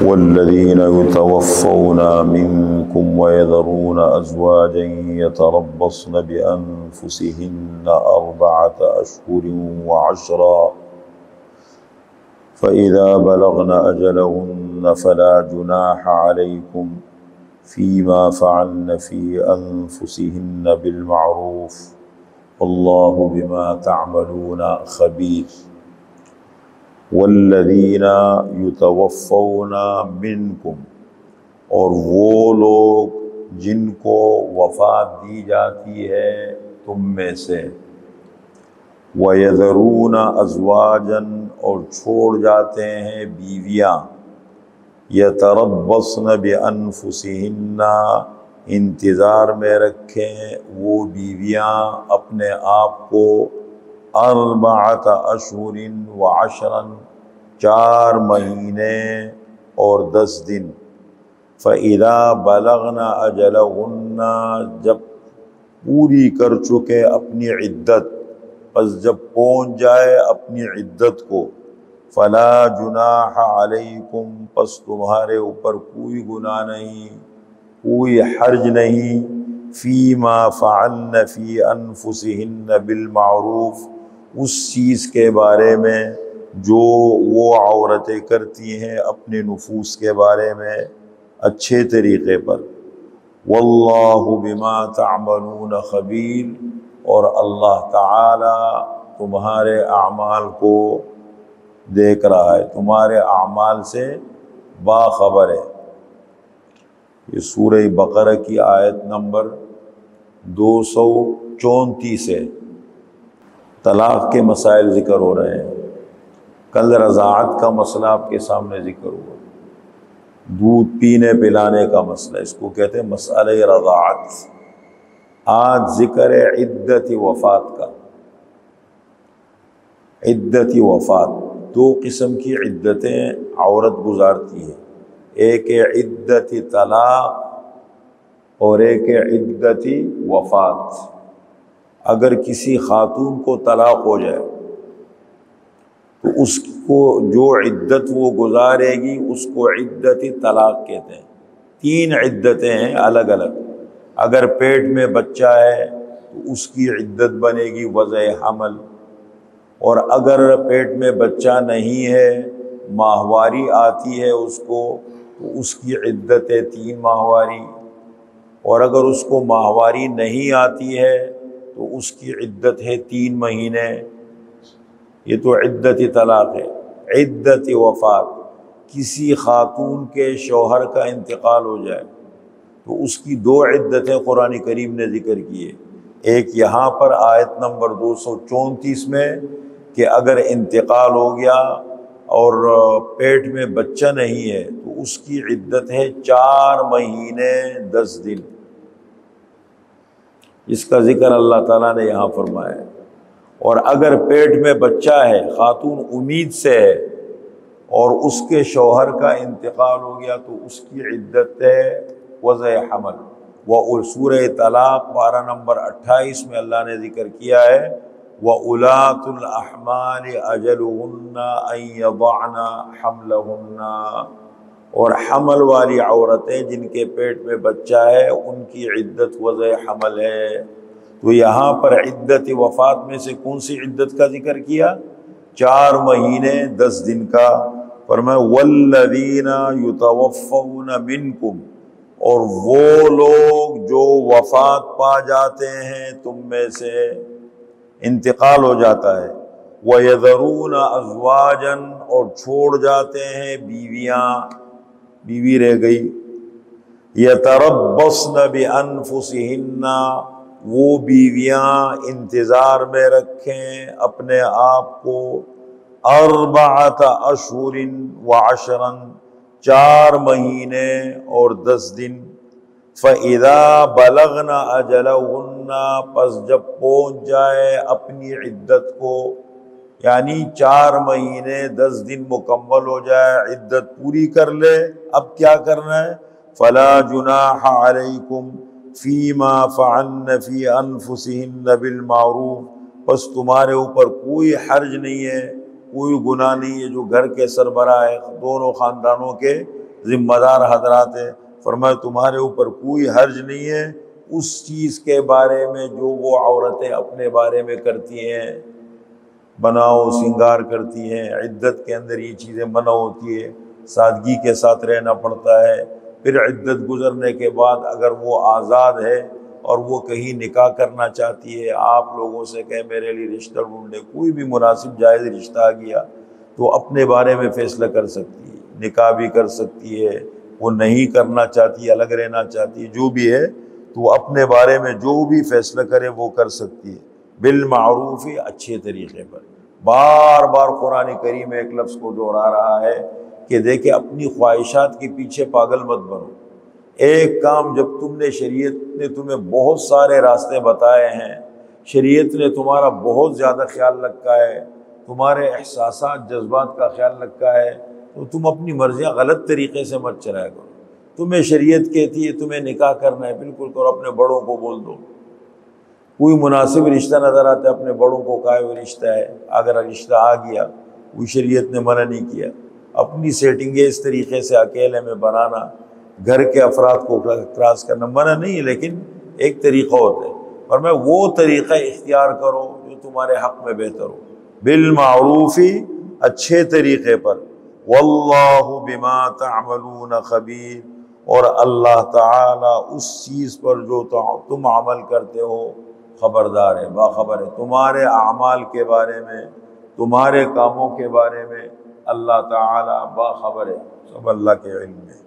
والذين يتوفون منكم ويذرون أزواجا يتربصن بأنفسهن 4 أشهر و10 فإذا بلغن أجلهن فلا جناح عليكم فيما فعلن في أنفسهن بالمعروف والله بما تعملون خبير والذین یتوفون منکم، اور وہ لوگ جن کو وفات دی جاتی ہے تم میں سے، وَيَذَرُونَ أَزْوَاجًا، اور چھوڑ جاتے ہیں بیویاں، يَتَرَبَّصْنَ بِأَنفُسِهِنَّ، انتظار میں رکھیں وہ بیویاں اپنے آپ کو 4 اشہر و10، 4 مہینے اور 10 دن، فَإِذَا بَلَغْنَ أَجَلَهُنَّ، جب پوری کر چکے اپنی عدت، پس جب پہنچ جائے اپنی عدت کو، فَلَا جُنَاحَ عَلَيْكُمْ، پس تمہارے اوپر کوئی گناہ نہیں، کوئی حرج نہیں، فِيمَا فَعَلْنَ فِي أَنفُسِهِنَّ بِالْمَعْرُوف، اس چیز کے بارے میں جو وہ عورتیں کرتی ہیں اپنے نفوس کے بارے میں اچھے طریقے پر، واللہ بما تعملون خبیر، اور اللہ تعالی تمہارے اعمال کو دیکھ رہا ہے، تمہارے اعمال سے باخبر ہے۔ یہ سورہ بقرہ کی آیت نمبر 234 ہے۔ طلاق کے مسائل ذکر ہو رہے ہیں۔ کل رضاعت کا مسئلہ آپ کے سامنے ذکر ہوا، دودھ پینے پلانے کا مسئلہ، اس کو کہتے ہیں مسئلہ رضاعت۔ آج ذکر ہے عدت وفات کا۔ عدت وفات، 2 قسم کی عدتیں عورت گزارتی ہے، ایک ہے عدت طلاق اور ایک ہے عدت وفات۔ اگر کسی خاتون کو طلاق ہو جائے تو اس کو جو عدت وہ گزارے گی اس کو عدت طلاق کہتے ہیں۔ 3 عدتیں ہیں الگ الگ۔ اگر پیٹ میں بچہ ہے تو اس کی عدت بنے گی وضع حمل، اور اگر پیٹ میں بچہ نہیں ہے، ماہواری آتی ہے اس کو، تو اس کی عدت ہے 3 ماہواری، اور اگر اس کو ماہواری نہیں آتی ہے تو اس کی عدت ہے 3 مہینے۔ یہ تو عدت طلاق ہے۔ عدت وفات، کسی خاتون کے شوہر کا انتقال ہو جائے تو اس کی 2 عدتیں قرآن کریم نے ذکر کی ہے۔ ایک یہاں پر آیت نمبر 234 میں کہ اگر انتقال ہو گیا اور پیٹ میں بچہ نہیں ہے تو اس کی عدت ہے 4 مہینے 10 دن، اس کا ذکر اللہ تعالیٰ نے یہاں فرمایا ہے۔ اور اگر پیٹ میں بچہ ہے، خاتون امید سے ہے اور اس کے شوہر کا انتقال ہو گیا تو اس کی عدت ہے وضع حمل۔ وہ سورہ طلاق 12 نمبر 28 میں اللہ نے ذکر کیا ہے، وَأُولَاتُ الْأَحْمَالِ أَجَلُهُنَّ أَن يَضَعْنَ حَمْلَهُنَّ، اور حمل والی عورتیں جن کے پیٹ میں بچہ ہے ان کی عدت وضع حمل ہے۔ تو یہاں پر عدت وفات میں سے کون سی عدت کا ذکر کیا؟ 4 مہینے 10 دن کا۔ فرمایا والذین یتوفون منکم، اور وہ لوگ جو وفات پا جاتے ہیں تم میں سے، انتقال ہو جاتا ہے، وَيَذَرُونَ أَزْوَاجًا، اور چھوڑ جاتے ہیں بیویاں، بیوی رہ گئی، يَتَرَبَّصْنَ بِأَنفُسِهِنَّ، وہ بیویاں انتظار میں رکھیں اپنے آپ کو 4 اشہر و10، 4 مہینے اور 10 دن، فَإِذَا بَلَغْنَ أَجَلَهُنَّ، پس جب پہنچ جائے اپنی عدت کو، یعنی 4 مہینے 10 دن مکمل ہو جائے، عدت پوری کر لے، اب کیا کرنا ہے؟ فَلَا جُنَاحَ عَلَيْكُمْ فِيمَا فَعَلْنَ فِي أَنفُسِهِنَّ بِالْمَعْرُوف، پس تمہارے اوپر کوئی حرج نہیں ہے، کوئی گناہ نہیں ہے، جو گھر کے سربراہ ہے، دونوں خاندانوں کے ذمہ دار حضرات ہیں، فرمایا تمہارے اوپر کوئی حرج نہیں ہے اس چیز کے بارے میں جو وہ عورتیں اپنے بارے میں کرتی ہیں، بناؤ سنگار کرتی ہیں، عدت کے اندر یہ چیزیں منع ہوتی ہے، سادگی کے ساتھ رہنا پڑتا ہے۔ پھر عدت گزرنے کے بعد اگر وہ آزاد ہے اور وہ کہیں نکاح کرنا چاہتی ہے، آپ لوگوں سے کہیں میرے لیے رشتہ ڈھونڈے، کوئی بھی مناسب جائز رشتہ آ گیا تو اپنے بارے میں فیصلہ کر سکتی ہے، نکاح بھی کر سکتی ہے، وہ نہیں کرنا چاہتی، الگ رہنا چاہتی ہے، جو بھی ہے تو وہ اپنے بارے میں جو بھی فیصلہ کرے وہ کر سکتی ہے، بالمعروف، اچھے طریقے پر۔ بار بار قرآن کریم ایک لفظ کو دہرا رہا ہے کہ دیکھیں اپنی خواہشات کے پیچھے پاگل مت بنو۔ ایک کام جب تم نے، شریعت نے تمہیں بہت سارے راستے بتائے ہیں، شریعت نے تمہارا بہت زیادہ خیال رکھا ہے، تمہارے احساسات جذبات کا خیال رکھا ہے، تو تم اپنی مرضیاں غلط طریقے سے مت چلایا کرو۔ تمہیں شریعت کہتی ہے تمہیں نکاح کرنا ہے، بالکل کرو، اپنے بڑوں کو بول دو، کوئی مناسب رشتہ نظر آتا ہے اپنے بڑوں کو کہا وہ رشتہ ہے، اگر رشتہ آ گیا کوئی شریعت نے منع نہیں کیا۔ اپنی سیٹنگیں اس طریقے سے اکیلے میں بنانا، گھر کے افراد کو کراس کرنا منع نہیں ہے، لیکن ایک طریقہ ہوتا ہے، اور میں وہ طریقہ اختیار کرو جو تمہارے حق میں بہتر ہو، بالمعروف، اچھے طریقے پر۔ واللہ بما تعملون خبیر، اور اللہ تعالی اس چیز پر جو تم عمل کرتے ہو خبردار ہے، باخبر ہے، تمہارے اعمال کے بارے میں، تمہارے کاموں کے بارے میں اللہ تعالی باخبر ہے، سب اللہ کے علم میں۔